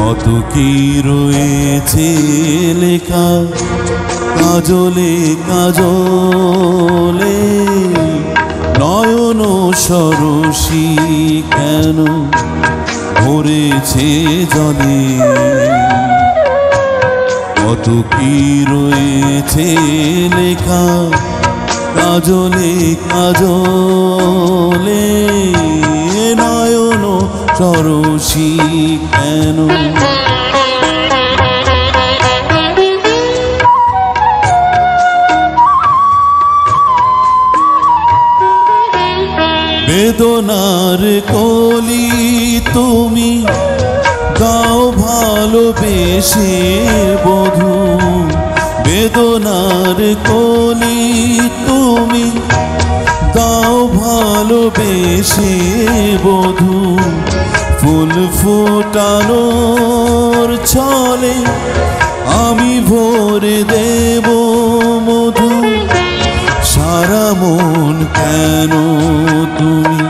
কত কি রয়েছে লেখা কাজলে কাজলে, নয়ন সরসী কেন ভরেছে জলে। কত কি রয়েছে লেখা কাজলে কাজলে, নয়ন সরসী কেন। বেদনার কলি তুমি গাও ভালোবেসে বধূ, বেদনার কলি তুমি গাও ভালোবেসে বধূ। ফুল ফোটানোর ছলে আমি ভরে দেব মধু, সারা মন কেন তুমি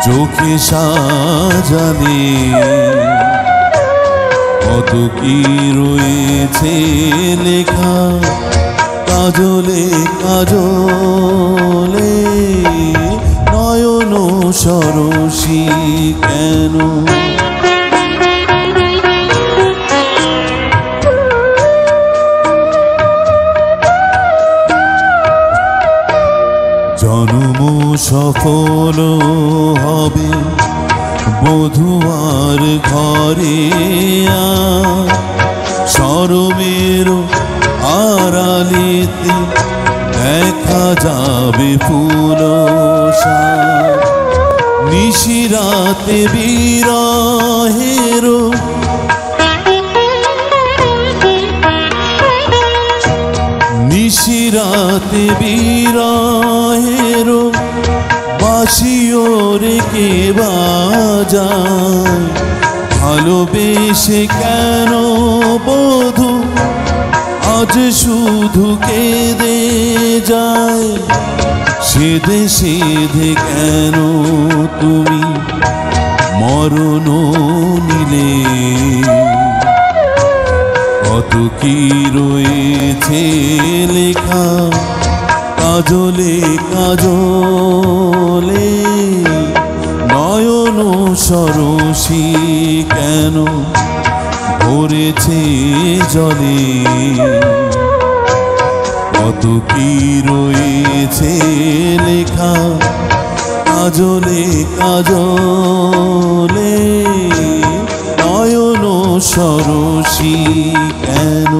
চোখে সাজালে। কত কি রয়েছে লেখা কাজলে কাজলে, নয়ন সরসী কেন। জন্ম সফল হবে বধুয়ার ঘরে, শরমের আড়ালেতে দেখা যাবে ফুলসার। নিশিরাতে বিরহের নিশিরাতে বিরহের বাঁশিও রেখে বাজায়। ভালোবেসে কেন বধূ আজ শুধু কেঁদে যায়, সেধে সেধে কেন তুমি মরণ নিলে। কত কি রয়েছে লেখা কাজলে কাজলে, নয়ন সরসী কেন ভরেছে জলে। কত কি রয়েছে লেখা কাজলে কাজলে, নয়ন সরসী কেন।